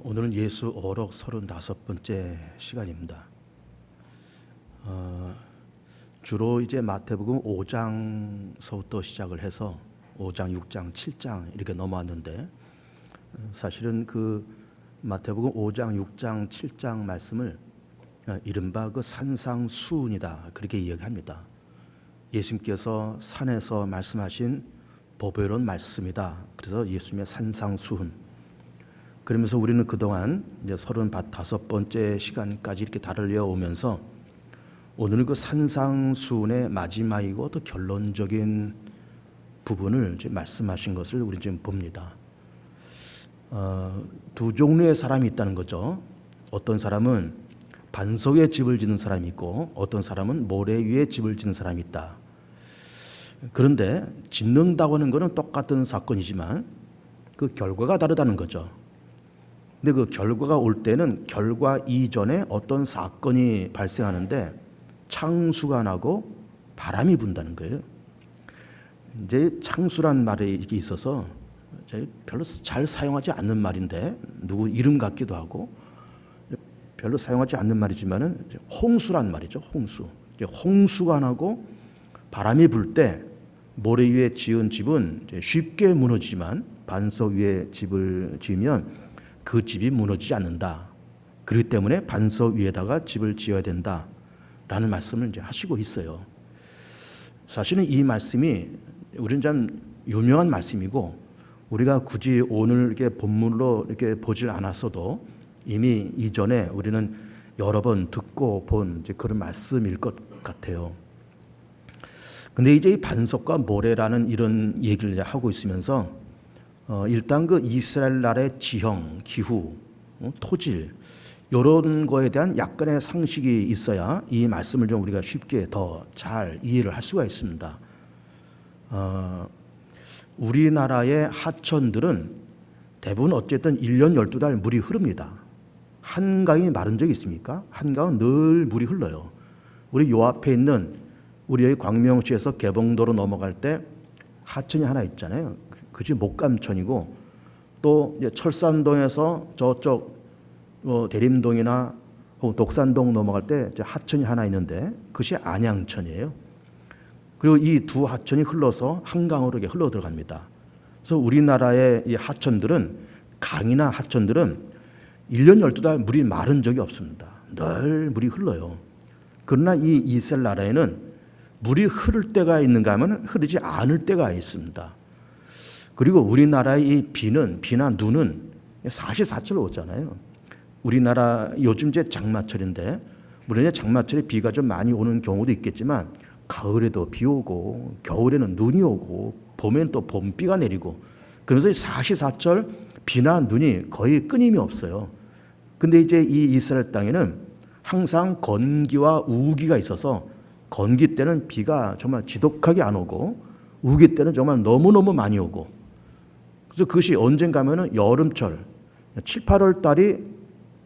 오늘은 예수 어록 35번째 시간입니다. 주로 이제 마태복음 5장서부터 시작을 해서 5장, 6장, 7장 이렇게 넘어왔는데 사실은 그 마태복음 5장, 6장, 7장 말씀을 이른바 그 산상수훈이다 그렇게 이야기합니다. 예수님께서 산에서 말씀하신 보배로운 말씀이다. 그래서 예수님의 산상수훈. 그러면서 우리는 그동안 이제 35번째 시간까지 이렇게 달려 오면서 오늘 그 산상수훈의 마지막이고 또 결론적인 부분을 이제 말씀하신 것을 우리 지금 봅니다. 두 종류의 사람이 있다는 거죠. 어떤 사람은 반석 위에 집을 짓는 사람이 있고 어떤 사람은 모래 위에 집을 짓는 사람이 있다. 그런데 짓는다고 하는 것은 똑같은 사건이지만 그 결과가 다르다는 거죠. 근데 그 결과가 올 때는 결과 이전에 어떤 사건이 발생하는데 창수가 나고 바람이 분다는 거예요. 이제 창수란 말이 이렇게 있어서 별로 잘 사용하지 않는 말인데 누구 이름 같기도 하고 별로 사용하지 않는 말이지만은 홍수란 말이죠. 홍수. 홍수가 나고 바람이 불 때 모래 위에 지은 집은 쉽게 무너지지만 반석 위에 집을 지으면 그 집이 무너지지 않는다. 그렇기 때문에 반석 위에다가 집을 지어야 된다라는 말씀을 이제 하시고 있어요. 사실은 이 말씀이 우리는 참 유명한 말씀이고 우리가 굳이 오늘 이렇게 본문으로 이렇게 보질 않았어도 이미 이전에 우리는 여러 번 듣고 본 이제 그런 말씀일 것 같아요. 근데 이제 이 반석과 모래라는 이런 얘기를 하고 있으면서 일단 그 이스라엘 나라의 지형, 기후, 토질 이런 거에 대한 약간의 상식이 있어야 이 말씀을 좀 우리가 쉽게 더 잘 이해를 할 수가 있습니다. 우리나라의 하천들은 대부분 어쨌든 1년 12달 물이 흐릅니다. 한강이 마른 적이 있습니까? 한강은 늘 물이 흘러요. 우리 요 앞에 있는 우리 여기 광명시에서 개봉도로 넘어갈 때 하천이 하나 있잖아요. 그게 목감천이고 또 이제 철산동에서 저쪽 대림동이나 혹은 독산동 넘어갈 때 하천이 하나 있는데 그것이 안양천이에요. 그리고 이 두 하천이 흘러서 한강으로 이렇게 흘러 들어갑니다. 그래서 우리나라의 이 하천들은 강이나 하천들은 1년 12달 물이 마른 적이 없습니다. 늘 물이 흘러요. 그러나 이 이스라엘 나라에는 물이 흐를 때가 있는가 하면 흐르지 않을 때가 있습니다. 그리고 우리나라의 이 비나 눈은 사시사철로 오잖아요. 우리나라 요즘 이제 장마철인데 물론 장마철에 비가 좀 많이 오는 경우도 있겠지만 가을에도 비 오고 겨울에는 눈이 오고 봄엔 또 봄비가 내리고 그러면서 사시사철 비나 눈이 거의 끊임이 없어요. 근데 이제 이 이스라엘 땅에는 항상 건기와 우기가 있어서 건기 때는 비가 정말 지독하게 안 오고 우기 때는 정말 너무너무 많이 오고 그래서 그것이 언젠가 하면은 여름철 7, 8월 달이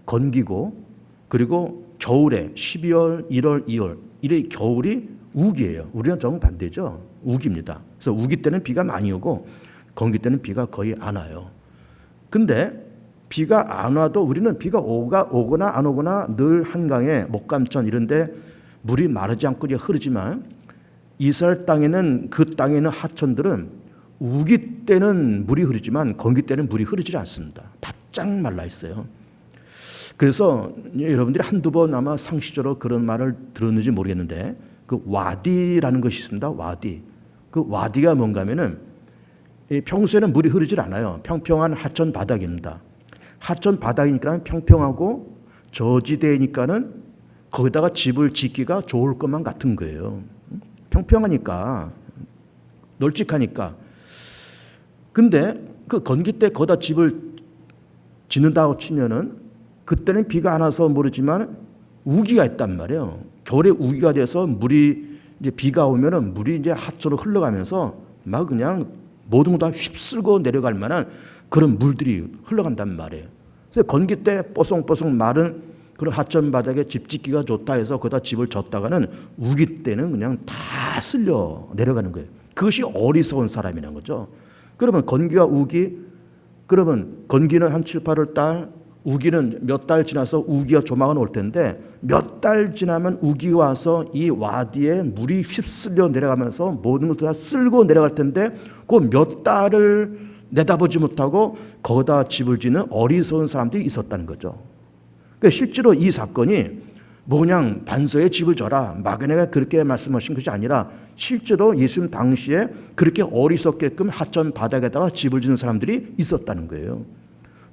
건기고 그리고 겨울에 12월, 1월, 2월 이래 겨울이 우기예요. 우리는 정반대죠. 우기입니다. 그래서 우기 때는 비가 많이 오고 건기 때는 비가 거의 안 와요. 근데 비가 안 와도 우리는 비가 오거나 안 오거나 늘 한강에 목감천 이런 데 물이 마르지 않고 흐르지만 이스라엘 땅에는 그 땅에 있는 하천들은 우기 때는 물이 흐르지만 건기 때는 물이 흐르지 않습니다. 바짝 말라 있어요. 그래서 여러분들이 한두 번 아마 상식적으로 그런 말을 들었는지 모르겠는데 그 와디라는 것이 있습니다. 와디. 그 와디가 뭔가 하면은 평소에는 물이 흐르질 않아요. 평평한 하천 바닥입니다. 하천 바닥이니까 평평하고 저지대니까는 거기다가 집을 짓기가 좋을 것만 같은 거예요. 평평하니까 널찍하니까. 근데 그 건기 때 거기다 집을 짓는다고 치면은 그때는 비가 안 와서 모르지만 우기가 있단 말이에요. 겨울에 우기가 돼서 물이 이제 비가 오면은 물이 이제 하천으로 흘러가면서 막 그냥 모든 거 다 휩쓸고 내려갈 만한 그런 물들이 흘러간단 말이에요. 그래서 건기 때 뽀송뽀송 마른 그런 하천 바닥에 집 짓기가 좋다 해서 거기다 집을 졌다가는 우기 때는 그냥 다 쓸려 내려가는 거예요. 그것이 어리석은 사람이라는 거죠. 그러면 건기와 우기 그러면 건기는 한 7, 8월 달, 우기는 몇 달 지나서 우기가 조만간 올 텐데 몇 달 지나면 우기가 와서 이 와디에 물이 휩쓸려 내려가면서 모든 것을 다 쓸고 내려갈 텐데 그 몇 달을 내다보지 못하고 거기다 집을 짓는 어리석은 사람들이 있었다는 거죠. 그러니까 실제로 이 사건이 뭐 그냥 반석에 집을 져라 막연하게 그렇게 말씀하신 것이 아니라 실제로 예수님 당시에 그렇게 어리석게끔 하천 바닥에다가 집을 짓는 사람들이 있었다는 거예요.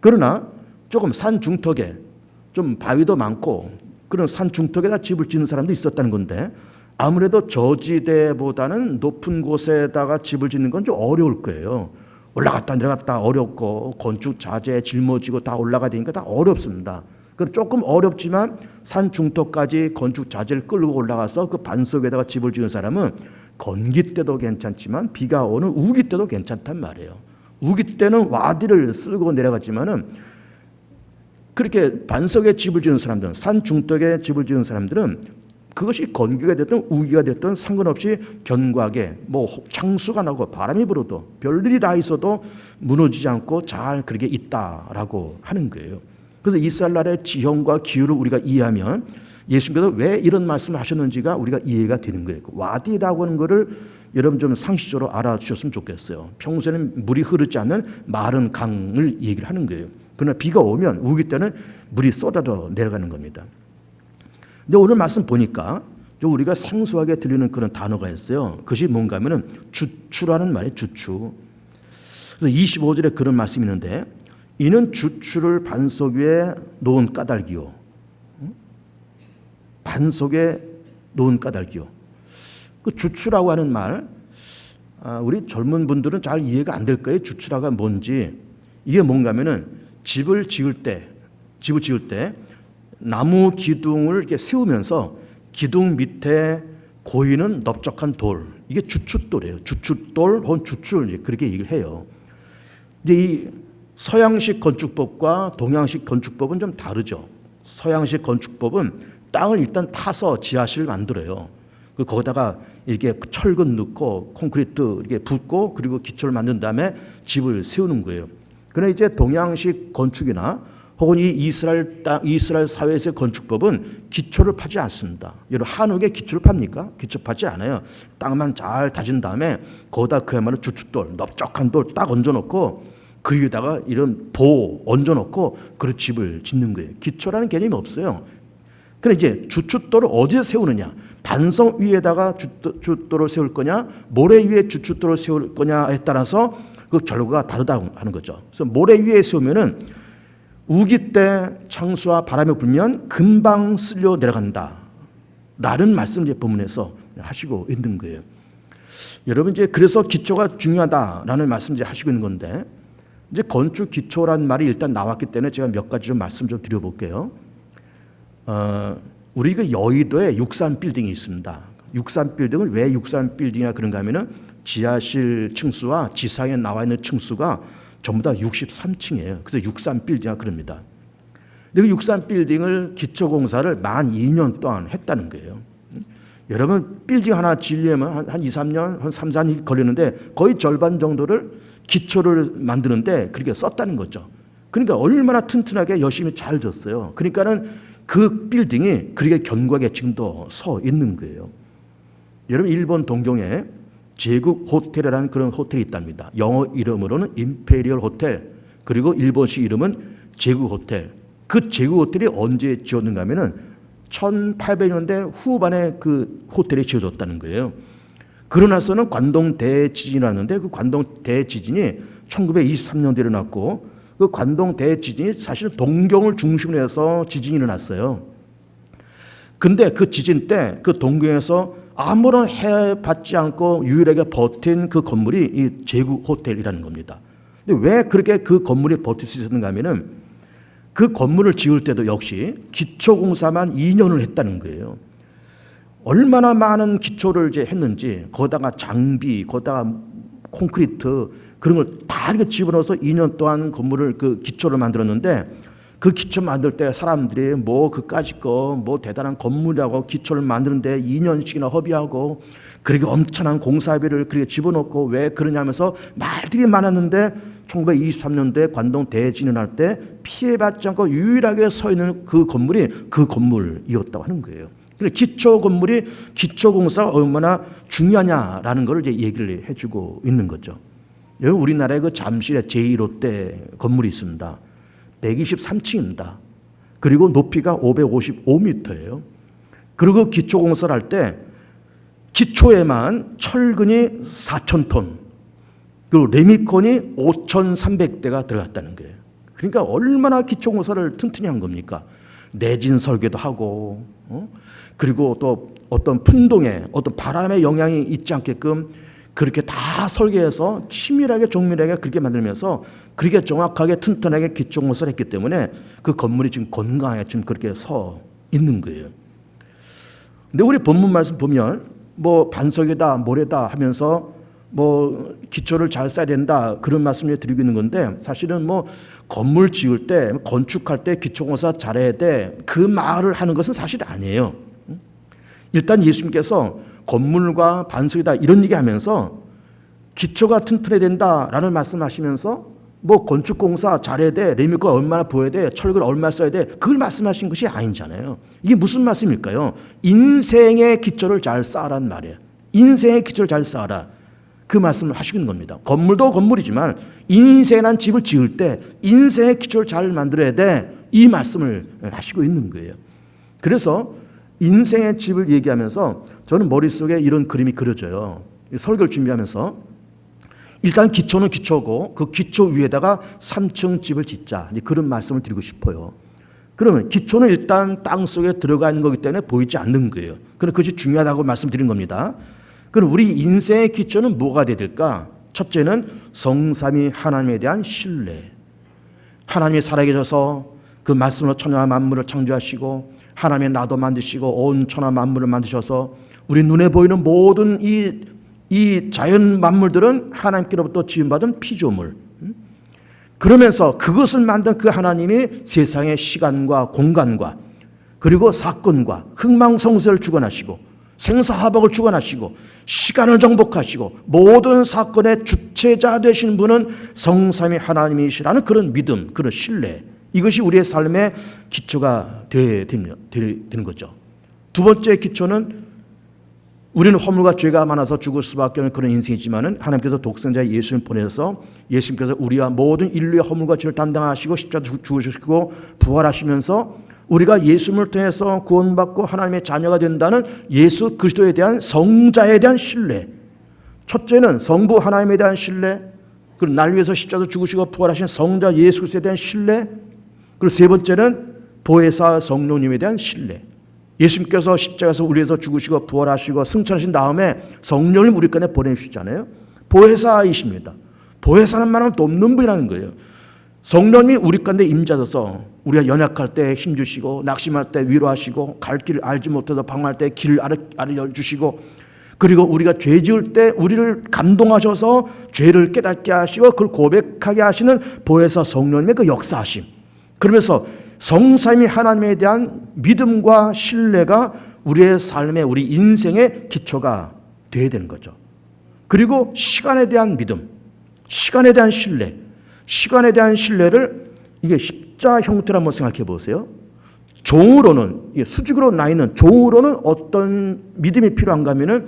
그러나 조금 산 중턱에 좀 바위도 많고 그런 산 중턱에다 집을 짓는 사람도 있었다는 건데 아무래도 저지대보다는 높은 곳에다가 집을 짓는 건 좀 어려울 거예요. 올라갔다 내려갔다 어렵고 건축 자재 짊어지고 다 올라가야 되니까 다 어렵습니다. 그럼 조금 어렵지만 산 중턱까지 건축 자재를 끌고 올라가서 그 반석에다가 집을 지은 사람은 건기 때도 괜찮지만 비가 오는 우기 때도 괜찮단 말이에요. 우기 때는 와디를 쓸고 내려갔지만은 그렇게 반석에 집을 지은 사람들은 산 중턱에 집을 지은 사람들은 그것이 건기가 됐든 우기가 됐든 상관없이 견고하게 뭐 창수가 나고 바람이 불어도 별일이 다 있어도 무너지지 않고 잘 그렇게 있다라고 하는 거예요. 그래서 이스라엘의 지형과 기후를 우리가 이해하면 예수님께서 왜 이런 말씀을 하셨는지가 우리가 이해가 되는 거예요. 와디라고 하는 거를 여러분 좀 상식적으로 알아주셨으면 좋겠어요. 평소에는 물이 흐르지 않는 마른 강을 얘기를 하는 거예요. 그러나 비가 오면 우기 때는 물이 쏟아져 내려가는 겁니다. 근데 오늘 말씀 보니까 좀 우리가 생소하게 들리는 그런 단어가 있어요. 그것이 뭔가 하면은 주추라는 말이에요. 주추. 그래서 25절에 그런 말씀이 있는데 이는 주추를 반석 위에 놓은 까닭이요. 반석에 놓은 까닭이요. 그 주추라고 하는 말, 우리 젊은 분들은 잘 이해가 안 될 거예요. 주추라가 뭔지. 이게 뭔가 하면은 집을 지을 때 나무 기둥을 이렇게 세우면서 기둥 밑에 고이는 넓적한 돌, 이게 주춧돌이에요. 주춧돌 혹은 주추를 그렇게 얘기를 해요. 이제 이 서양식 건축법과 동양식 건축법은 좀 다르죠. 서양식 건축법은 땅을 일단 파서 지하실을 만들어요. 거기다가 이렇게 철근 넣고 콘크리트 이렇게 붓고 그리고 기초를 만든 다음에 집을 세우는 거예요. 그러나 이제 동양식 건축이나 혹은 이 이스라엘 사회에서의 건축법은 기초를 파지 않습니다. 여러분 한옥에 기초를 팝니까? 기초 파지 않아요. 땅만 잘 다진 다음에 거기다 그야말로 주춧돌, 넓적한 돌 딱 얹어놓고 그 위에다가 이런 보 얹어놓고 그 집을 짓는 거예요. 기초라는 개념이 없어요. 그런데 이제 주춧돌을 어디에 세우느냐? 반석 위에다가 주춧돌을 세울 거냐, 모래 위에 주춧돌을 세울 거냐에 따라서 그 결과가 다르다고 하는 거죠. 그래서 모래 위에 세우면은 우기 때 창수와 바람이 불면 금방 쓸려 내려간다. 라는 말씀을 이제 본문에서 하시고 있는 거예요. 여러분 이제 그래서 기초가 중요하다라는 말씀을 이제 하시고 있는 건데 이제 건축 기초란 말이 일단 나왔기 때문에 제가 몇 가지 좀 말씀 좀 드려볼게요. 우리 그 여의도에 63 빌딩이 있습니다. 63 빌딩은 왜 63 빌딩이냐 그런가 하면은 지하실 층수와 지상에 나와 있는 층수가 전부 다 63층이에요. 그래서 63 빌딩이라 그럽니다. 근데 그 63 빌딩을 기초 공사를 만 2년 동안 했다는 거예요. 여러분 빌딩 하나 지으려면 한 2, 3년, 한 3, 4년 걸리는데 거의 절반 정도를 기초를 만드는데 그렇게 썼다는 거죠. 그러니까 얼마나 튼튼하게 열심히 잘 졌어요. 그러니까는 그 빌딩이 그렇게 견고하게 지금도 서 있는 거예요. 여러분 일본 동경에 제국 호텔이라는 그런 호텔이 있답니다. 영어 이름으로는 임페리얼 호텔, 그리고 일본식 이름은 제국 호텔. 그 제국 호텔이 언제 지어졌는가 하면은 1800년대 후반에 그 호텔이 지어졌다는 거예요. 그러나서는 관동 대지진이 났는데 그 관동 대지진이 1923년도에 일어났고 그 관동 대지진이 사실 동경을 중심으로 해서 지진이 일어났어요. 근데 그 지진 때 그 동경에서 아무런 해해 받지 않고 유일하게 버틴 그 건물이 이 제국 호텔이라는 겁니다. 근데 왜 그렇게 그 건물이 버틸 수 있었는가 하면은 그 건물을 지을 때도 역시 기초 공사만 2년을 했다는 거예요. 얼마나 많은 기초를 이제 했는지 거기다가 장비, 거기다가 콘크리트 그런 걸 다 이렇게 집어넣어서 2년 동안 건물을 그 기초를 만들었는데 그 기초 만들 때 사람들이 뭐 그까짓 거 뭐 대단한 건물이라고 기초를 만드는데 2년씩이나 허비하고 그렇게 엄청난 공사비를 그렇게 집어넣고 왜 그러냐면서 말들이 많았는데 1923년도에 관동 대진을 때 피해받지 않고 유일하게 서 있는 그 건물이 그 건물이었다고 하는 거예요. 기초 건물이 기초공사가 얼마나 중요하냐라는 걸 이제 얘기를 해주고 있는 거죠. 여기 우리나라의 그 잠실에 제1롯데 건물이 있습니다. 123층입니다. 그리고 높이가 555m예요. 그리고 기초공사를 할 때 기초에만 철근이 4,000톤, 그리고 레미콘이 5,300대가 들어갔다는 거예요. 그러니까 얼마나 기초공사를 튼튼히 한 겁니까? 내진 설계도 하고, 그리고 또 어떤 풍동에 어떤 바람의 영향이 있지 않게끔 그렇게 다 설계해서 치밀하게 정밀하게 그렇게 만들면서 그렇게 정확하게 튼튼하게 기초공사를 했기 때문에 그 건물이 지금 건강하게 지금 그렇게 서 있는 거예요. 근데 우리 본문 말씀 보면 뭐 반석이다 모래다 하면서 뭐 기초를 잘 써야 된다 그런 말씀을 드리고 있는 건데, 사실은 뭐 건물 지을 때 건축할 때 기초공사 잘해야 돼 그 말을 하는 것은 사실 아니에요. 일단 예수님께서 건물과 반석이다 이런 얘기하면서 기초가 튼튼해야 된다라는 말씀하시면서 뭐 건축공사 잘해야 돼, 레미콘 얼마나 부어야 돼, 철근 얼마 써야 돼 그걸 말씀하신 것이 아니잖아요. 이게 무슨 말씀일까요? 인생의 기초를 잘 쌓아라는 말이에요. 인생의 기초를 잘 쌓아라 그 말씀을 하시는 겁니다. 건물도 건물이지만 인생이라는 집을 지을 때 인생의 기초를 잘 만들어야 돼 이 말씀을 하시고 있는 거예요. 그래서 인생의 집을 얘기하면서 저는 머릿속에 이런 그림이 그려져요. 설교를 준비하면서 일단 기초는 기초고 그 기초 위에다가 3층 집을 짓자 그런 말씀을 드리고 싶어요. 그러면 기초는 일단 땅속에 들어가 있는 거기 때문에 보이지 않는 거예요. 그럼 그것이 중요하다고 말씀드린 겁니다. 그럼 우리 인생의 기초는 뭐가 돼야 될까? 첫째는 성삼위 하나님에 대한 신뢰. 하나님이 살아계셔서 그 말씀으로 천하 만물을 창조하시고 하나님의 나도 만드시고 온 천하 만물을 만드셔서 우리 눈에 보이는 모든 이 자연 만물들은 하나님께로부터 지음받은 피조물. 그러면서 그것을 만든 그 하나님이 세상의 시간과 공간과 그리고 사건과 흥망성쇠를 주관하시고 생사화복을 주관하시고 시간을 정복하시고 모든 사건의 주체자 되신 분은 성삼위 하나님이시라는 그런 믿음, 그런 신뢰, 이것이 우리의 삶의 기초가 되는 거죠. 두 번째 기초는 우리는 허물과 죄가 많아서 죽을 수밖에 없는 그런 인생이지만은 하나님께서 독생자 예수님을 보내서 예수님께서 우리와 모든 인류의 허물과 죄를 담당하시고 십자가에 죽으시고 부활하시면서 우리가 예수님을 통해서 구원받고 하나님의 자녀가 된다는 예수 그리스도에 대한 성자에 대한 신뢰. 첫째는 성부 하나님에 대한 신뢰, 그리고 날 위해서 십자가에 죽으시고 부활하신 성자 예수 그리스도에 대한 신뢰, 그리고 세 번째는 보혜사 성령님에 대한 신뢰. 예수님께서 십자가에서 우리 위해서 죽으시고 부활하시고 승천하신 다음에 성령님 우리 간에 보내주시잖아요. 보혜사이십니다. 보혜사는 말은 돕는 분이라는 거예요. 성령님이 우리 가운데 임자셔서 우리가 연약할 때 힘주시고 낙심할 때 위로하시고 갈 길을 알지 못해서 방황할 때 길을 알려주시고 그리고 우리가 죄 지을 때 우리를 감동하셔서 죄를 깨닫게 하시고 그걸 고백하게 하시는 보혜사 성령님의 그 역사하심. 그러면서 성삼위 하나님에 대한 믿음과 신뢰가 우리의 삶의 우리 인생의 기초가 되어야 되는 거죠. 그리고 시간에 대한 믿음, 시간에 대한 신뢰, 시간에 대한 신뢰를 이게 십자 형태로 한번 생각해 보세요. 종으로는 수직으로 나 있는 종으로는 어떤 믿음이 필요한가 하면은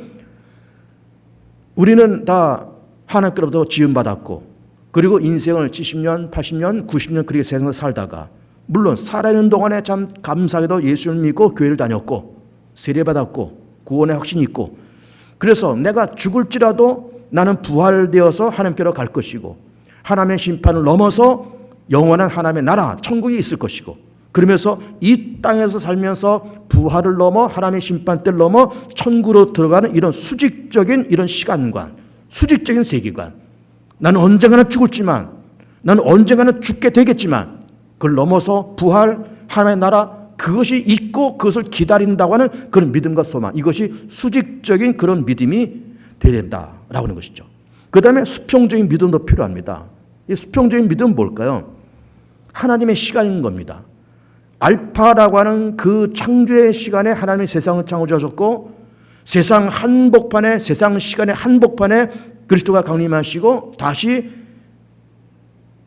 우리는 다 하나님께로부터 지음받았고 그리고 인생을 70년, 80년, 90년 그렇게 세상을 살다가 물론 살아있는 동안에 참 감사하게도 예수를 믿고 교회를 다녔고 세례받았고 구원의 확신이 있고 그래서 내가 죽을지라도 나는 부활되어서 하나님께로 갈 것이고 하나님의 심판을 넘어서 영원한 하나님의 나라 천국이 있을 것이고 그러면서 이 땅에서 살면서 부활을 넘어 하나님의 심판대를 넘어 천국으로 들어가는 이런 수직적인 이런 시간관, 수직적인 세계관. 나는 언젠가는 죽을지만 나는 언젠가는 죽게 되겠지만 그걸 넘어서 부활, 하나님의 나라 그것이 있고 그것을 기다린다고 하는 그런 믿음과 소망, 이것이 수직적인 그런 믿음이 되어야 된다라고 하는 것이죠. 그 다음에 수평적인 믿음도 필요합니다. 이 수평적인 믿음은 뭘까요? 하나님의 시간인 겁니다. 알파라고 하는 그 창조의 시간에 하나님이 세상을 창조하셨고 세상 한복판에 세상 시간의 한복판에 그리스도가 강림하시고 다시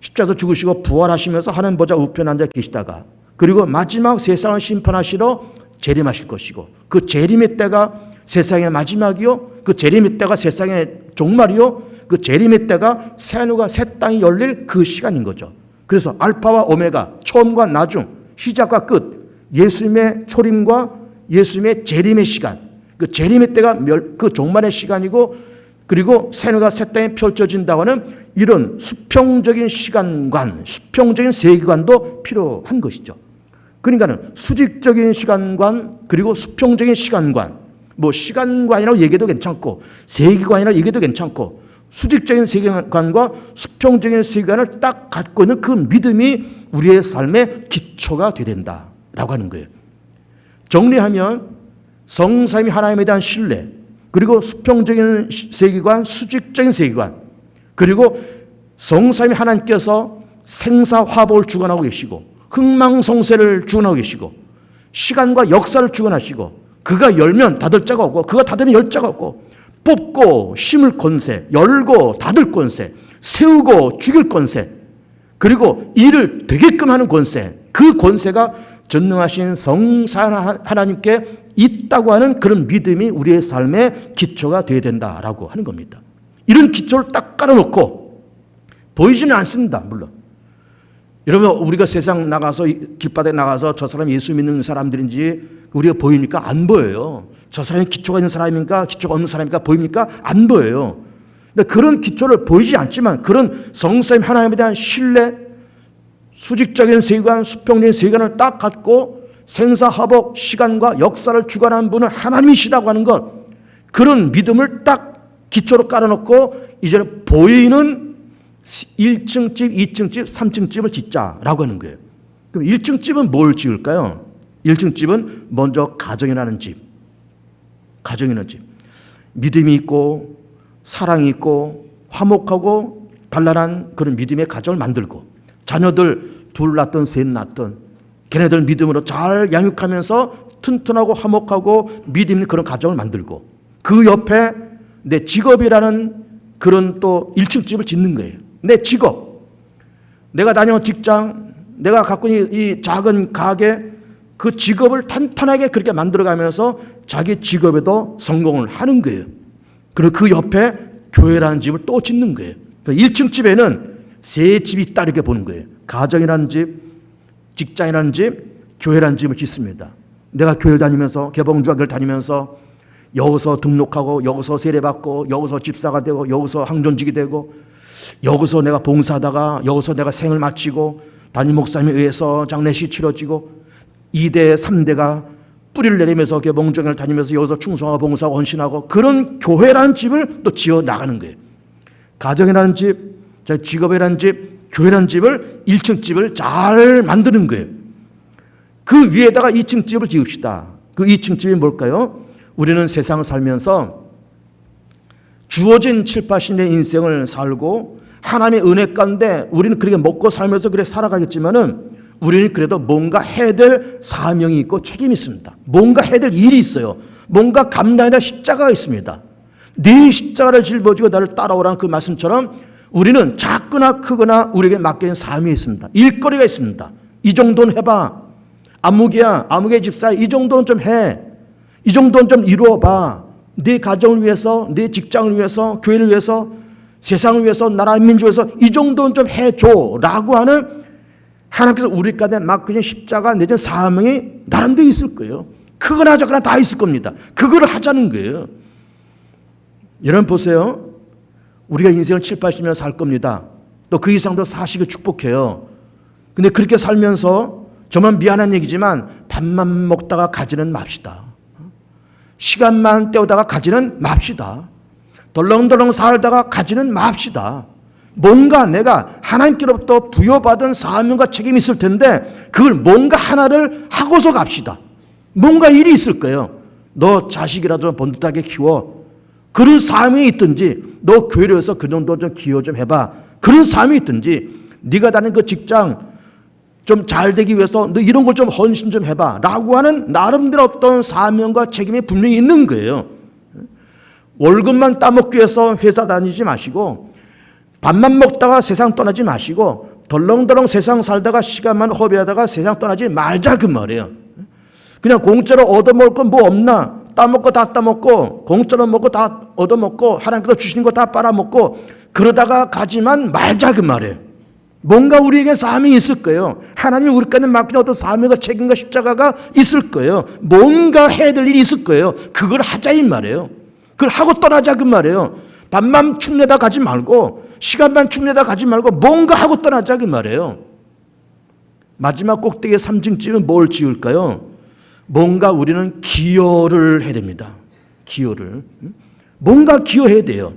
십자가에서 죽으시고 부활하시면서 하나님 보좌 우편에 앉아 계시다가 그리고 마지막 세상을 심판하시러 재림하실 것이고 그 재림의 때가 세상의 마지막이요 그 재림의 때가 세상의 종말이요 그 재림의 때가 새 하늘과 새 땅이 열릴 그 시간인 거죠. 그래서 알파와 오메가 처음과 나중 시작과 끝 예수님의 초림과 예수님의 재림의 시간 그 재림의 때가 그 종말의 시간이고 그리고 새 하늘과 새 땅이 펼쳐진다고 하는 이런 수평적인 시간관 수평적인 세계관도 필요한 것이죠. 그러니까는 수직적인 시간관 그리고 수평적인 시간관 뭐 시간관이라고 얘기해도 괜찮고 세계관이라고 얘기해도 괜찮고 수직적인 세계관과 수평적인 세계관을 딱 갖고 있는 그 믿음이 우리의 삶의 기초가 되어야 된다라고 하는 거예요. 정리하면 성삼위 하나님에 대한 신뢰 그리고 수평적인 세계관 수직적인 세계관 그리고 성삼위 하나님께서 생사화복을 주관하고 계시고 흥망성쇠를 주관하고 계시고 시간과 역사를 주관하시고 그가 열면 닫을 자가 없고 그가 닫으면 열 자가 없고 뽑고 심을 권세 열고 닫을 권세 세우고 죽일 권세 그리고 일을 되게끔 하는 권세 그 권세가 전능하신 성삼위 하나님께 있다고 하는 그런 믿음이 우리의 삶의 기초가 되어야 된다라고 하는 겁니다. 이런 기초를 딱 깔아놓고 보이지는 않습니다. 물론 여러분 우리가 세상 나가서 길바닥에 나가서 저 사람 예수 믿는 사람들인지 우리가 보입니까? 안 보여요. 저 사람이 기초가 있는 사람입니까? 기초가 없는 사람입니까? 보입니까? 안 보여요. 근데 그런 기초를 보이지 않지만 그런 성삼위 하나님에 대한 신뢰 수직적인 세계관 수평적인 세계관을 딱 갖고 생사화복 시간과 역사를 주관하는 분은 하나님이시라고 하는 것 그런 믿음을 딱 기초로 깔아놓고 이제는 보이는 1층 집, 2층 집, 3층 집을 짓자라고 하는 거예요. 그럼 1층 집은 뭘 지을까요? 1층 집은 먼저 가정이라는 집. 가정이라는 집. 믿음이 있고 사랑이 있고 화목하고 발랄한 그런 믿음의 가정을 만들고 자녀들 둘 낳든 셋 낳든 걔네들 믿음으로 잘 양육하면서 튼튼하고 화목하고 믿음 있는 그런 가정을 만들고 그 옆에 내 직업이라는 그런 또 1층 집을 짓는 거예요. 내 직업, 내가 다니는 직장, 내가 갖고 있는 이 작은 가게 그 직업을 탄탄하게 그렇게 만들어가면서 자기 직업에도 성공을 하는 거예요. 그리고 그 옆에 교회라는 집을 또 짓는 거예요. 1층 집에는 세 집이 있다 이렇게 보는 거예요. 가정이라는 집, 직장이라는 집, 교회라는 집을 짓습니다. 내가 교회를 다니면서 개봉주학을 다니면서 여기서 등록하고 여기서 세례받고 여기서 집사가 되고 여기서 항존직이 되고 여기서 내가 봉사하다가 여기서 내가 생을 마치고 담임 목사님에 의해서 장례식 치러지고 2대 3대가 뿌리를 내리면서 개봉주학을 다니면서 여기서 충성하고 봉사하고 헌신하고 그런 교회라는 집을 또 지어 나가는 거예요. 가정이라는 집, 직업이라는 집, 교회라는 집을 1층 집을 잘 만드는 거예요. 그 위에다가 2층 집을 지읍시다. 그 2층 집이 뭘까요? 우리는 세상을 살면서 주어진 7, 80년 인생을 살고 하나님의 은혜 가운데 우리는 그렇게 먹고 살면서 그렇게 살아가겠지만은 우리는 그래도 뭔가 해야 될 사명이 있고 책임이 있습니다. 뭔가 해야 될 일이 있어요. 뭔가 감당해야 될 십자가가 있습니다. 네 십자가를 짊어지고 나를 따라오라는 그 말씀처럼 우리는 작거나 크거나 우리에게 맡겨진 사명이 있습니다. 일거리가 있습니다. 이 정도는 해봐. 아무개야, 아무개 집사야, 이 정도는 좀 해. 이 정도는 좀 이루어봐. 네 가정을 위해서, 네 직장을 위해서, 교회를 위해서, 세상을 위해서, 나라 민족을 위해서 이 정도는 좀 해줘 라고 하는 하나님께서 우리 가운데 맡겨진 십자가 내전 사명이 나름대로 있을 거예요. 크거나 작거나 다 있을 겁니다. 그거를 하자는 거예요. 여러분 보세요. 우리가 인생을 7, 80년 살 겁니다. 또 그 이상도 사시고 축복해요. 근데 그렇게 살면서 정말 미안한 얘기지만 밥만 먹다가 가지는 맙시다. 시간만 때우다가 가지는 맙시다. 덜렁덜렁 살다가 가지는 맙시다. 뭔가 내가 하나님께로부터 부여받은 사명과 책임이 있을 텐데 그걸 뭔가 하나를 하고서 갑시다. 뭔가 일이 있을 거예요. 너 자식이라도 번듯하게 키워. 그런 사명이 있든지 너 교회를 위해서 그 정도 좀 기여 좀 해봐. 그런 사명이 있든지 네가 다니는 그 직장 좀 잘 되기 위해서 너 이런 걸 좀 헌신 좀 해봐 라고 하는 나름대로 어떤 사명과 책임이 분명히 있는 거예요. 월급만 따먹기 위해서 회사 다니지 마시고 밥만 먹다가 세상 떠나지 마시고 덜렁덜렁 세상 살다가 시간만 허비하다가 세상 떠나지 말자 그 말이에요. 그냥 공짜로 얻어먹을 건 뭐 없나? 따먹고 다 따먹고 공짜로 먹고 다 얻어먹고 하나님께서 주시는 거 다 빨아먹고 그러다가 가지만 말자 그 말이에요. 뭔가 우리에게 사명이 있을 거예요. 하나님이 우리에게 맡긴 어떤 사명과 책임과 십자가가 있을 거예요. 뭔가 해야 될 일이 있을 거예요. 그걸 하자 이 말이에요. 그걸 하고 떠나자 그 말이에요. 밤만 축내다 가지 말고 시간만 축내다 가지 말고 뭔가 하고 떠나자 그 말이에요. 마지막 꼭대기의 3층집은 뭘 지을까요? 뭔가 우리는 기여를 해야 됩니다. 기여를. 뭔가 기여해야 돼요.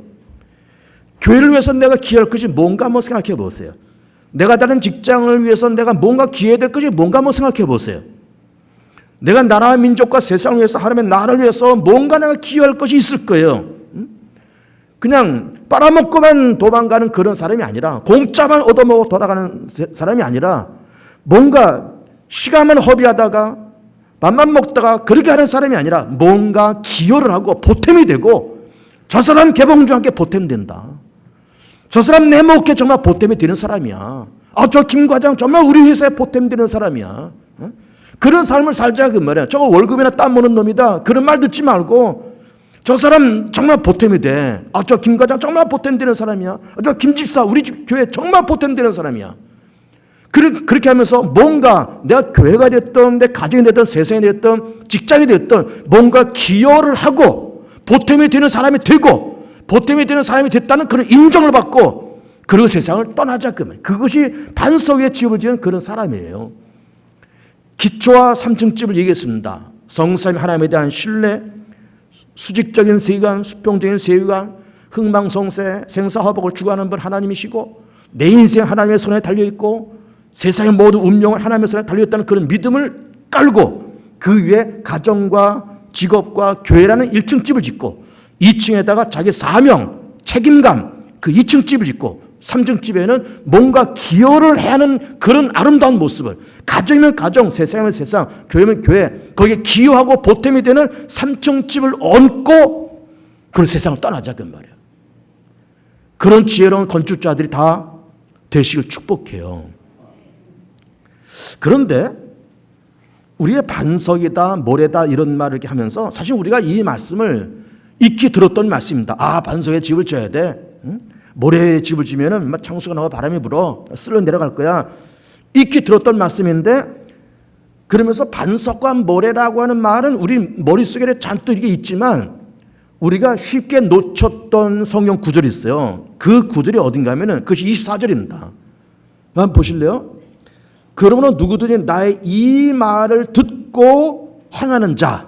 교회를 위해서 내가 기여할 것이 뭔가 한번 생각해 보세요. 내가 다른 직장을 위해서 내가 뭔가 기여해야 될 것이 뭔가 한번 생각해 보세요. 내가 나라와 민족과 세상을 위해서 하나님의 나라를 위해서 뭔가 내가 기여할 것이 있을 거예요. 그냥 빨아먹고만 도망가는 그런 사람이 아니라 공짜만 얻어먹고 돌아가는 사람이 아니라 뭔가 시간만 허비하다가 밥만 먹다가 그렇게 하는 사람이 아니라 뭔가 기여를 하고 보탬이 되고 저 사람 개봉주한테 보탬된다. 저 사람 내 목에 정말 보탬이 되는 사람이야. 저 김 과장 정말 우리 회사에 보탬되는 사람이야. 그런 삶을 살자 그 말이야. 저거 월급이나 땀 버는 놈이다. 그런 말 듣지 말고 저 사람 정말 보탬이 돼. 저 김 과장 정말 보탬되는 사람이야. 저 김 집사 우리 집 교회 정말 보탬되는 사람이야. 그렇게 하면서 뭔가 내가 교회가 됐든 내 가정이 됐든 세상이 됐든 직장이 됐든 뭔가 기여를 하고 보탬이 되는 사람이 되고 보탬이 되는 사람이 됐다는 그런 인정을 받고 그리고 세상을 떠나자 그러면 그것이 반석 위에 집을 지은 그런 사람이에요. 기초와 3층집을 얘기했습니다. 성삼위 하나님에 대한 신뢰, 수직적인 세계관, 수평적인 세계관, 흥망성쇠, 생사화복을 주관하는 분 하나님이시고 내 인생 하나님의 손에 달려있고 세상의 모든 운명을 하나님의 손에 달려있다는 그런 믿음을 깔고 그 위에 가정과 직업과 교회라는 1층 집을 짓고 2층에다가 자기 사명, 책임감 그 2층 집을 짓고 3층 집에는 뭔가 기여를 해야 하는 그런 아름다운 모습을 가정이면 가정, 세상이면 세상, 교회면 교회 거기에 기여하고 보탬이 되는 3층 집을 얹고 그런 세상을 떠나자 그 말이에요. 그런 지혜로운 건축자들이 다 되시길 축복해요. 그런데 우리의 반석이다 모래다 이런 말을 이렇게 하면서 사실 우리가 이 말씀을 익히 들었던 말씀입니다. 반석에 집을 지어야 돼. 모래에 집을 지면은 막 창수가 나와 바람이 불어 쓸려 내려갈 거야. 익히 들었던 말씀인데 그러면서 반석과 모래라고 하는 말은 우리 머릿속에 잔뜩 이게 있지만 우리가 쉽게 놓쳤던 성경 구절이 있어요. 그 구절이 어딘가 하면은 그것이 24절입니다. 한번 보실래요? 그러므로 누구든지 나의 이 말을 듣고 행하는 자,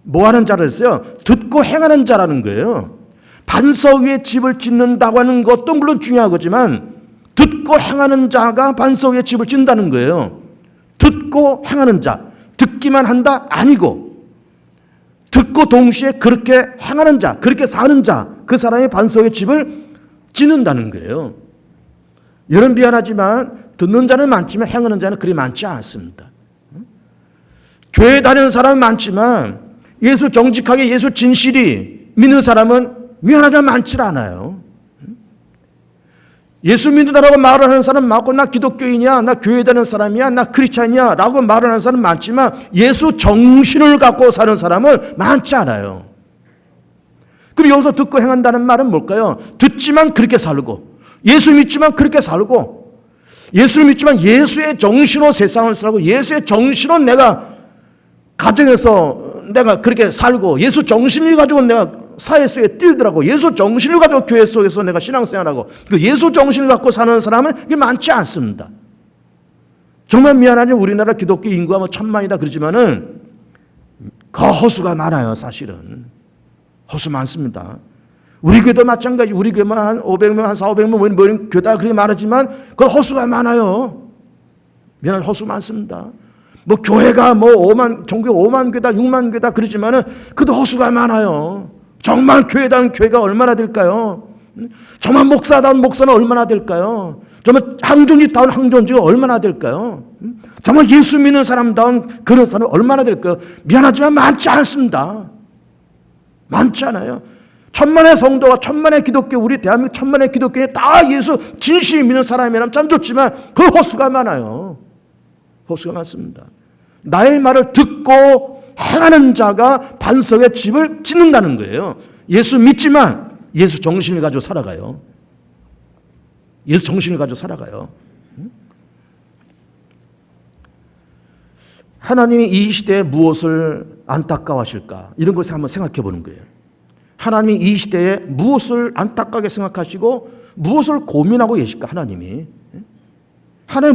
뭐 하는 자를 했어요? 듣고 행하는 자라는 거예요. 반석 위에 집을 짓는다고 하는 것도 물론 중요한 거지만 듣고 행하는 자가 반석 위에 집을 짓는다는 거예요. 듣고 행하는 자, 듣기만 한다 아니고 듣고 동시에 그렇게 행하는 자, 그렇게 사는 자, 그 사람이 반석 위에 집을 짓는다는 거예요. 여러분 미안하지만 듣는 자는 많지만 행하는 자는 그리 많지 않습니다. 교회 다니는 사람은 많지만 예수 정직하게 예수 진실이 믿는 사람은 미안하지만 많지 않아요. 예수 믿는다라고 말을 하는 사람 많고 나 기독교인이야, 나 교회 다니는 사람이야, 나 크리스찬이야 라고 말을 하는 사람 많지만 예수 정신을 갖고 사는 사람은 많지 않아요. 그럼 여기서 듣고 행한다는 말은 뭘까요? 듣지만 그렇게 살고 예수 믿지만 그렇게 살고 예수를 믿지만 예수의 정신으로 세상을 살고 예수의 정신으로 내가 가정에서 내가 그렇게 살고 예수 정신을 가지고 내가 사회 속에 뛰더라고 예수 정신을 가지고 교회 속에서 내가 신앙생활하고 그 예수 정신을 갖고 사는 사람은 이게 많지 않습니다. 정말 미안하지 우리나라 기독교 인구가 뭐 1000만이다 그러지만은 그 허수가 많아요. 사실은 허수 많습니다. 우리 교회도 마찬가지. 우리 교회만 한 500명, 한 400명 뭐 이런 교회다 그렇게 말하지만 그 허수가 많아요. 미안한 허수 많습니다. 뭐 교회가 뭐 5만, 전교 5만 교회다, 6만 교회다 그러지만은 그도 허수가 많아요. 정말 교회다운 교회가 얼마나 될까요? 정말 목사다운 목사는 얼마나 될까요? 정말 항존지다운 항존지가 얼마나 될까요? 정말 예수 믿는 사람다운 그런 사람이 얼마나 될까요? 미안하지만 많지 않습니다. 많지 않아요. 천만의 성도가, 천만의 기독교, 우리 대한민국 천만의 기독교에 다 예수 진실히 믿는 사람이라면 참 좋지만 그 호수가 많아요. 호수가 많습니다. 나의 말을 듣고 행하는 자가 반석의 집을 짓는다는 거예요. 예수 믿지만 예수 정신을 가지고 살아가요. 예수 정신을 가지고 살아가요. 하나님이 이 시대에 무엇을 안타까워하실까? 이런 것을 한번 생각해 보는 거예요. 하나님이 이 시대에 무엇을 안타깝게 생각하시고 무엇을 고민하고 계실까? 하나님이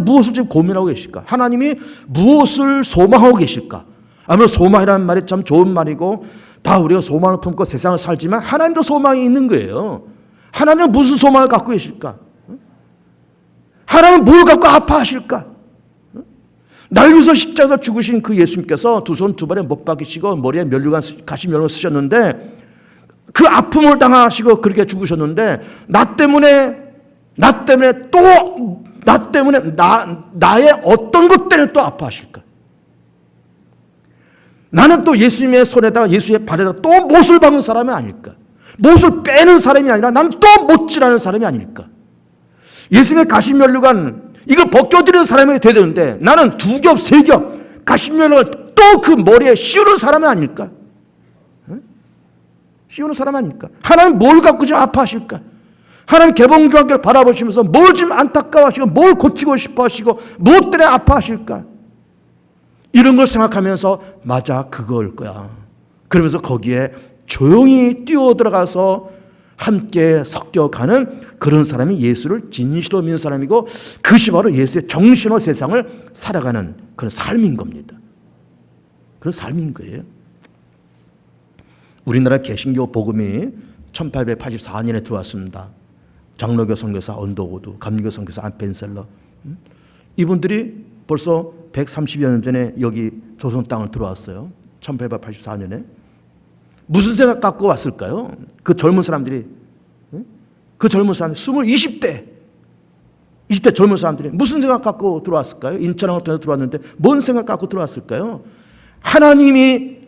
무엇을 지금 고민하고 계실까? 하나님이 무엇을 소망하고 계실까? 아무래도 소망이라는 말이 참 좋은 말이고 다 우리가 소망을 품고 세상을 살지만 하나님도 소망이 있는 거예요. 하나님은 무슨 소망을 갖고 계실까? 하나님은 뭘 갖고 아파하실까? 날 위해서 십자가에서 죽으신 그 예수님께서 두 손 두 발에 못 박이시고 머리에 가시면을 쓰셨는데 그 아픔을 당하시고 그렇게 죽으셨는데 나 때문에 나의 어떤 것 때문에 또 아파하실까? 나는 또 예수님의 손에다가 예수의 발에다가 또 못을 박는 사람이 아닐까? 못을 빼는 사람이 아니라 나는 또 못질하는 사람이 아닐까? 예수님의 가시면류관 이걸 벗겨드리는 사람이 돼야 되는데 나는 두 겹, 세 겹 가시면류관을 또 그 머리에 씌우는 사람이 아닐까? 씌우는 사람 아닐까? 하나님 뭘 갖고 좀 아파하실까? 하나님 개봉주한교를 바라보시면서 뭘 좀 안타까워하시고 뭘 고치고 싶어 하시고 무엇 때문에 아파하실까? 이런 걸 생각하면서 맞아 그걸 거야. 그러면서 거기에 조용히 뛰어들어가서 함께 섞여가는 그런 사람이 예수를 진실로 믿는 사람이고 그것이 바로 예수의 정신으로 세상을 살아가는 그런 삶인 겁니다. 그런 삶인 거예요. 우리나라 개신교 복음이 1884년에 들어왔습니다. 장로교 선교사 언더우드, 감리교 선교사 안펜셀러 이분들이 벌써 130여 년 전에 여기 조선 땅을 들어왔어요. 1884년에. 무슨 생각 갖고 왔을까요? 그 젊은 사람들이 20대 젊은 사람들이 무슨 생각 갖고 들어왔을까요? 인천항을 통해서 들어왔는데 뭔 생각 갖고 들어왔을까요? 하나님이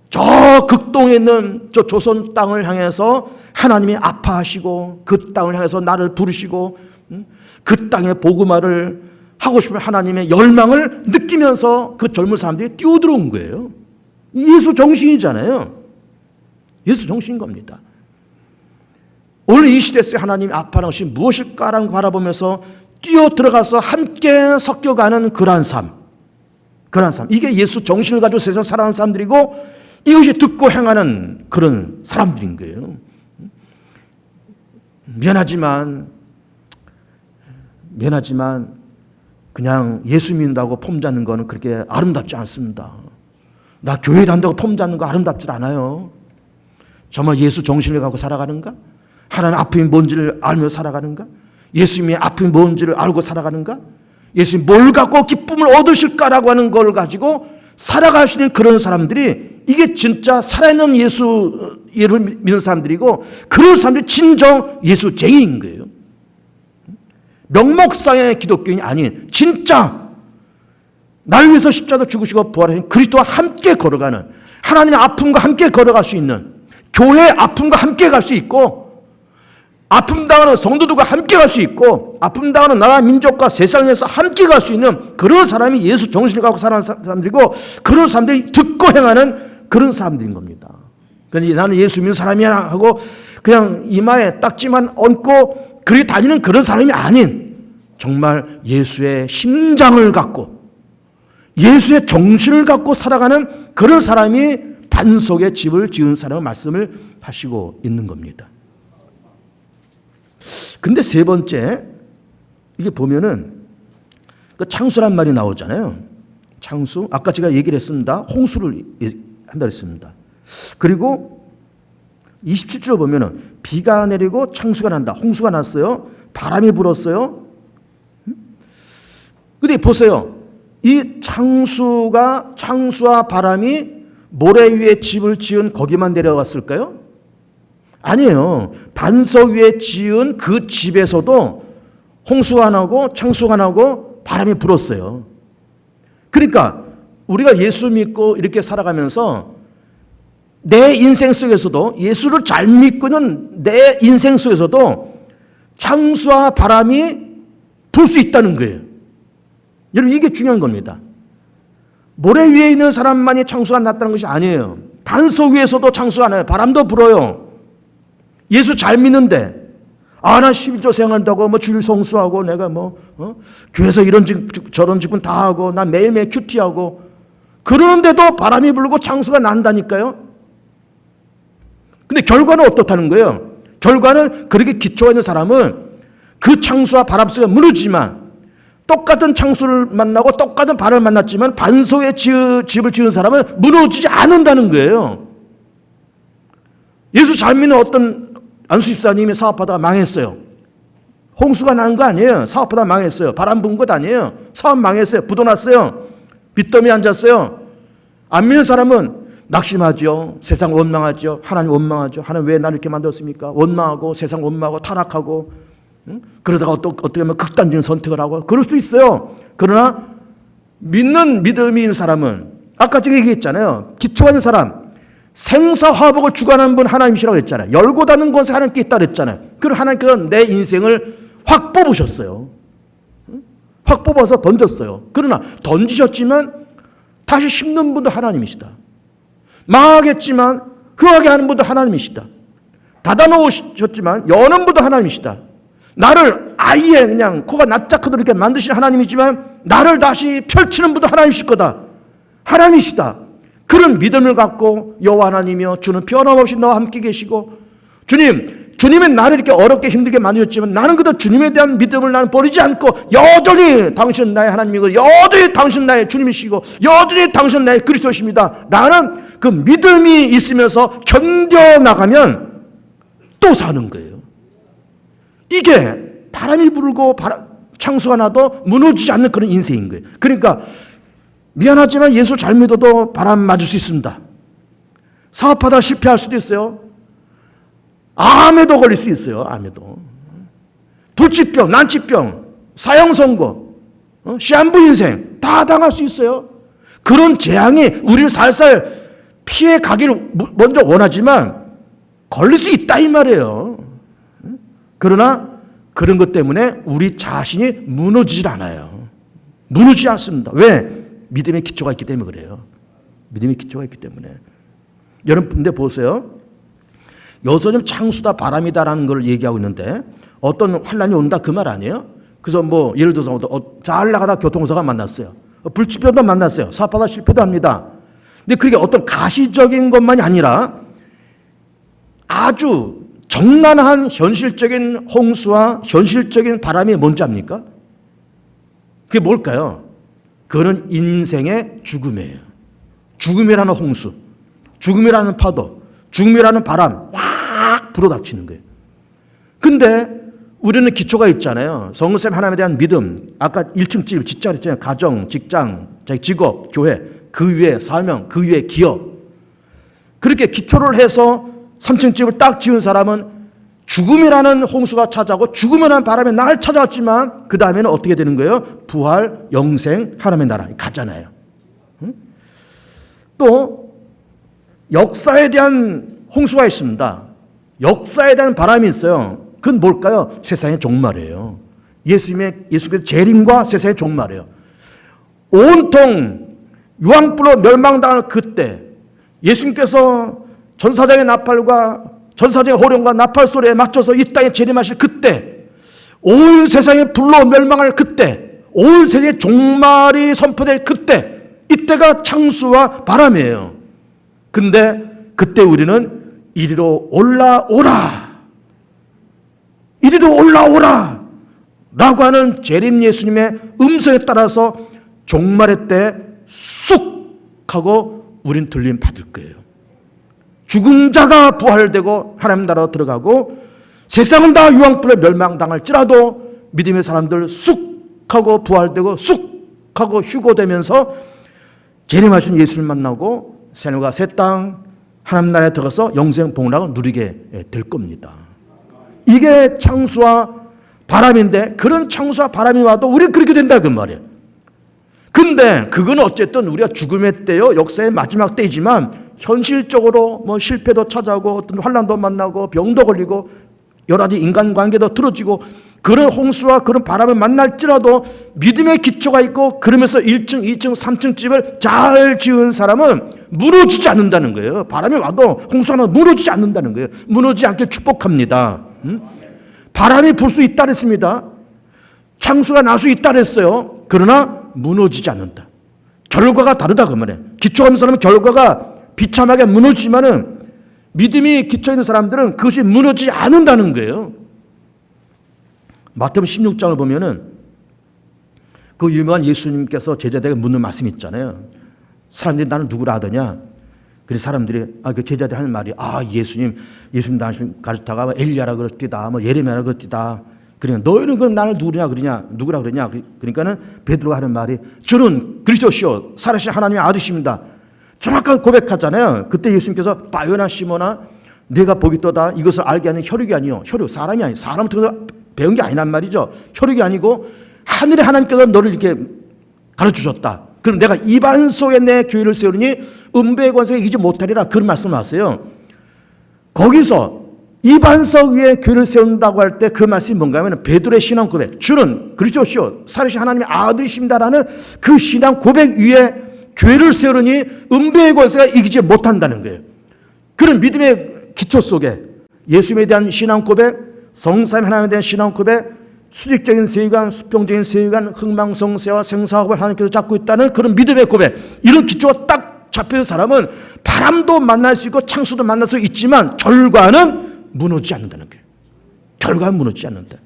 저 극동에 있는 저 조선 땅을 향해서 하나님이 아파하시고 그 땅을 향해서 나를 부르시고 그 땅의 복음화를 하고 싶은 하나님의 열망을 느끼면서 그 젊은 사람들이 뛰어들어온 거예요. 예수 정신이잖아요. 예수 정신인 겁니다. 오늘 이 시대에 하나님이 아파하는 것이 무엇일까라는 걸 바라보면서 뛰어들어가서 함께 섞여가는 그러한 삶. 이게 예수 정신을 가지고 세상 살아가는 사람들이고 이것이 듣고 행하는 그런 사람들인 거예요. 미안하지만 그냥 예수 믿는다고 폼 잡는 거는 그렇게 아름답지 않습니다. 나 교회 다닌다고 폼 잡는 거 아름답지 않아요. 정말 예수 정신을 갖고 살아가는가? 하나님의 아픔이 뭔지를 알며 살아가는가? 예수님의 아픔이 뭔지를 알고 살아가는가? 예수님이 뭘 갖고 기쁨을 얻으실까라고 하는 걸 가지고 살아갈 수 있는 그런 사람들이 이게 진짜 살아있는 예수를 믿는 사람들이고 그런 사람들이 진정 예수쟁이인 거예요. 명목상의 기독교인이 아닌 진짜 날 위해서 십자가 죽으시고 부활하신 그리스도와 함께 걸어가는 하나님의 아픔과 함께 걸어갈 수 있는 교회의 아픔과 함께 갈 수 있고 아픔 당하는 성도들과 함께 갈 수 있고 아픔 당하는 나라 민족과 세상에서 함께 갈 수 있는 그런 사람이 예수 정신을 갖고 살아가는 사람들이고 그런 사람들이 듣고 행하는 그런 사람들인 겁니다. 그러니까 나는 예수 믿는 사람이야 하고 그냥 이마에 딱지만 얹고 그리 다니는 그런 사람이 아닌 정말 예수의 심장을 갖고 예수의 정신을 갖고 살아가는 그런 사람이 반석의 집을 지은 사람을 말씀을 하시고 있는 겁니다. 근데 세 번째 이게 보면은 그 창수란 말이 나오잖아요. 창수 아까 제가 얘기를 했습니다. 홍수를 한다 그랬습니다. 그리고 27절 보면은 비가 내리고 창수가 난다. 홍수가 났어요. 바람이 불었어요. 근데 보세요. 이 창수와 바람이 모래 위에 집을 지은 거기만 내려갔을까요? 아니에요. 반석 위에 지은 그 집에서도 홍수가 나고 창수가 나고 바람이 불었어요. 그러니까 우리가 예수 믿고 이렇게 살아가면서 내 인생 속에서도, 예수를 잘 믿고는 내 인생 속에서도 창수와 바람이 불 수 있다는 거예요. 여러분, 이게 중요한 겁니다. 모래 위에 있는 사람만이 창수가 났다는 것이 아니에요. 반석 위에서도 창수가 나요. 바람도 불어요. 예수 잘 믿는데, 나 12조 생활한다고 주일 성수하고 내가 교회에서 이런 저런 직분 다 하고 나 매일매일 큐티하고 그러는데도 바람이 불고 창수가 난다니까요. 근데 결과는 어떻다는 거예요? 결과는 그렇게 기초가 있는 사람은 그 창수와 바람 속에 무너지지만, 똑같은 창수를 만나고 똑같은 바람을 만났지만 반석에 집을 지은 사람은 무너지지 않는다는 거예요. 예수 잘 믿는 어떤 안수 집사님이 사업하다가 망했어요. 홍수가 난 거 아니에요. 사업하다가 망했어요. 바람 부은 것 아니에요. 사업 망했어요. 부도 났어요. 빚더미에 앉았어요. 안 믿는 사람은 낙심하죠. 세상 원망하죠. 하나님 원망하죠. 하나님 왜 나를 이렇게 만들었습니까? 원망하고 세상 원망하고 타락하고, 그러다가 어떻게 보면 극단적인 선택을 하고 그럴 수도 있어요. 그러나 믿는 믿음이 있는 사람은, 아까 제가 얘기했잖아요. 기초가 있는 사람, 생사화복을 주관하는 분 하나님이시라고 했잖아요. 열고 닫는 것에 하나님께 있다 그랬잖아요. 그럼 하나님께서 내 인생을 확 뽑으셨어요. 확 뽑아서 던졌어요. 그러나 던지셨지만 다시 심는 분도 하나님이시다. 망하겠지만 흥하게 하는 분도 하나님이시다. 닫아놓으셨지만 여는 분도 하나님이시다. 나를 아예 그냥 코가 납작하도록 이렇게 만드신 하나님이지만 나를 다시 펼치는 분도 하나님이실 거다. 하나님이시다. 그런 믿음을 갖고 여호와 하나님이여 주는 변함없이 너와 함께 계시고, 주님은 나를 이렇게 어렵게 힘들게 만드셨지만 나는 그저 주님에 대한 믿음을 나는 버리지 않고 여전히 당신은 나의 하나님이고 여전히 당신은 나의 주님이시고 여전히 당신은 나의 그리스도십니다. 나는 그 믿음이 있으면서 견뎌나가면 또 사는 거예요. 이게 바람이 불고 창수가 나도 무너지지 않는 그런 인생인 거예요. 그러니까 미안하지만 예수 잘 믿어도 바람 맞을 수 있습니다. 사업하다 실패할 수도 있어요. 암에도 걸릴 수 있어요. 암에도. 불치병, 난치병, 사형선고, 시한부 인생 다 당할 수 있어요. 그런 재앙이 우리를 살살 피해 가기를 먼저 원하지만 걸릴 수 있다 이 말이에요. 그러나 그런 것 때문에 우리 자신이 무너지질 않아요. 무너지지 않습니다. 왜? 믿음의 기초가 있기 때문에 그래요. 믿음의 기초가 있기 때문에. 여러분, 근데 보세요. 여기서 좀 창수다 바람이다라는 걸 얘기하고 있는데 어떤 환란이 온다 그 말 아니에요? 그래서 예를 들어서 잘 나가다 교통사고가 만났어요. 불치병도 만났어요. 사업하다 실패도 합니다. 근데 그게 어떤 가시적인 것만이 아니라 아주 정난한 현실적인 홍수와 현실적인 바람이 뭔지 압니까? 그게 뭘까요? 그거는 인생의 죽음이에요. 죽음이라는 홍수, 죽음이라는 파도, 죽음이라는 바람 확 불어닥치는 거예요. 근데 우리는 기초가 있잖아요. 성령님 하나님에 대한 믿음, 아까 1층 집 짓자 그랬잖아요. 가정, 직장, 자기 직업, 교회, 그 위에 사명, 그 위에 기업. 그렇게 기초를 해서 3층 집을 딱 지은 사람은 죽음이라는 홍수가 찾아오고 죽음이라는 바람이 날 찾아왔지만 그 다음에는 어떻게 되는 거예요? 부활, 영생, 하나님의 나라 가잖아요. 또 역사에 대한 홍수가 있습니다. 역사에 대한 바람이 있어요. 그건 뭘까요? 세상의 종말이에요. 예수께서 재림과 세상의 종말이에요. 온통 유황불로 멸망당할 그때 예수님께서 전사장의 나팔과 전사장의 호령과 나팔 소리에 맞춰서 이 땅에 재림하실 그때, 온 세상이 불로 멸망할 그때, 온 세상의 종말이 선포될 그때, 이때가 창수와 바람이에요. 근데 그때 우리는 이리로 올라오라, 이리로 올라오라 라고 하는 재림 예수님의 음성에 따라서 종말의 때 쑥 하고 우린 들림 받을 거예요. 죽은 자가 부활되고 하나님 나라로 들어가고 세상은 다 유황불에 멸망당할지라도 믿음의 사람들 쑥 하고 부활되고 쑥 하고 휴고되면서 재림하신 예수를 만나고 새하늘과 새 땅 하나님 나라에 들어가서 영생 복락을 누리게 될 겁니다. 이게 창수와 바람인데, 그런 창수와 바람이 와도 우리는 그렇게 된다 그 말이에요. 근데 그건 어쨌든 우리가 죽음의 때요, 역사의 마지막 때이지만 현실적으로 뭐 실패도 찾아오고 어떤 환난도 만나고 병도 걸리고 여러 가지 인간관계도 틀어지고 그런 홍수와 그런 바람을 만날지라도 믿음의 기초가 있고 그러면서 1층, 2층, 3층 집을 잘 지은 사람은 무너지지 않는다는 거예요. 바람이 와도 홍수가 와도 무너지지 않는다는 거예요. 무너지지 않게 축복합니다. 바람이 불 수 있다 그랬습니다. 창수가 날 수 있다 그랬어요. 그러나 무너지지 않는다. 결과가 다르다 그 말이에요. 기초가 없는 사람은 결과가 비참하게 무너지지만은 믿음이 기초 있는 사람들은 그것이 무너지지 않는다는 거예요. 마태복음 16장을 보면은 그 유명한 예수님께서 제자들에게 묻는 말씀이 있잖아요. 사람들이 나는 누구라 하더냐? 그래서 사람들이 그 제자들이 하는 말이 예수님 나를 가르치다가 엘리야라 그랬디다, 뭐 예레미야라 그랬디다. 그러니까 너희는 그럼 나를 누구라 그러냐? 그러니까는 베드로가 하는 말이 주는 그리스도시요 살아계신 하나님의 아들이십니다. 정확하게 고백하잖아요. 그때 예수님께서 바요나 시몬아 내가 복이 떠다 이것을 알게 하는 혈육이 아니요 사람이 아니요 사람을 통해서 배운 게 아니란 말이죠. 혈육이 아니고 하늘의 하나님께서 너를 이렇게 가르쳐주셨다. 그럼 내가 이반소에 내 교회를 세우니 음부의 권세에 이기지 못하리라 그런 말씀을 하세요. 거기서 이반석 위에 교회를 세운다고 할 때 그 말씀이 뭔가 하면 베드로의 신앙 고백 주는 그리스도시요 살아계신 하나님의 아들이십니다라는 그 신앙 고백 위에 교회를 세우니 음부의 권세가 이기지 못한다는 거예요. 그런 믿음의 기초 속에 예수님에 대한 신앙 고백, 성삼위 하나님에 대한 신앙 고백, 수직적인 세계관, 수평적인 세계관, 흥망성쇠와 생사학을 하나님께서 잡고 있다는 그런 믿음의 고백, 이런 기초가 딱 잡히는 사람은 바람도 만날 수 있고 창수도 만날 수 있지만 결과는 무너지지 않는다는 거예요. 결과는 무너지지 않는다.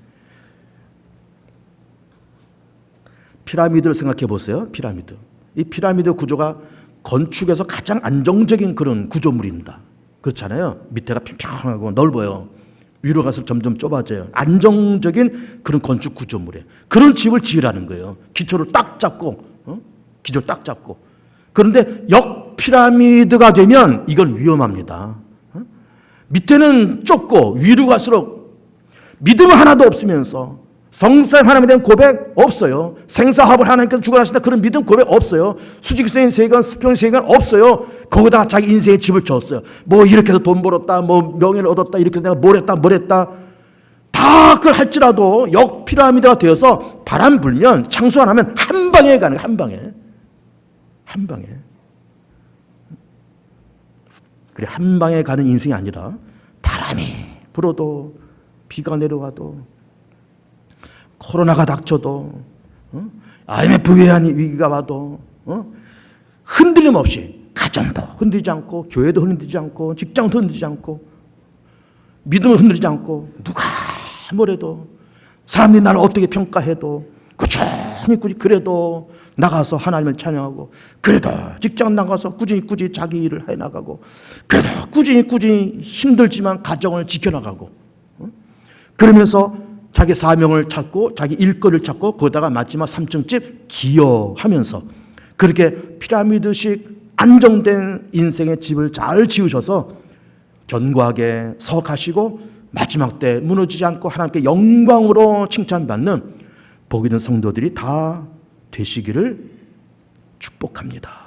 피라미드를 생각해 보세요. 피라미드. 이 피라미드 구조가 건축에서 가장 안정적인 그런 구조물입니다. 그렇잖아요. 밑에가 평평하고 넓어요. 위로 갈수록 점점 좁아져요. 안정적인 그런 건축 구조물이에요. 그런 집을 지으라는 거예요. 기초를 딱 잡고, 기초를 딱 잡고. 그런데 역피라미드가 되면 이건 위험합니다. 밑에는 좁고 위로 갈수록 믿음 하나도 없으면서 성삼위 하나님에 대한 고백 없어요. 생사합을 하나님께서 주관하신다 그런 믿음 고백 없어요. 수직적인 세계관, 수평적인 세계관 없어요. 거기다가 자기 인생의 집을 지었어요. 뭐 이렇게 해서 돈 벌었다, 뭐 명예를 얻었다, 이렇게 해서 내가 뭘 했다. 다 그걸 할지라도 역피라미드가 되어서 바람 불면 창수 안 하면 한 방에 가는 거예요. 한 방에. 그래 한 방에 가는 인생이 아니라 바람이 불어도 비가 내려와도 코로나가 닥쳐도 IMF 외환 위기가 와도 흔들림 없이 가정도 흔들리지 않고 교회도 흔들리지 않고 직장도 흔들리지 않고 믿음을 흔들리지 않고 누가 뭐래도 사람들이 나를 어떻게 평가해도 꾸준히 그래도 나가서 하나님을 찬양하고 그래도 직장 나가서 꾸준히 자기 일을 해나가고 그래도 꾸준히 힘들지만 가정을 지켜나가고 그러면서 자기 사명을 찾고 자기 일거리를 찾고 거기다가 마지막 3층집 기여하면서 그렇게 피라미드식 안정된 인생의 집을 잘 지으셔서 견고하게 서 가시고 마지막 때 무너지지 않고 하나님께 영광으로 칭찬받는 복 있는 성도들이 다 되시기를 축복합니다.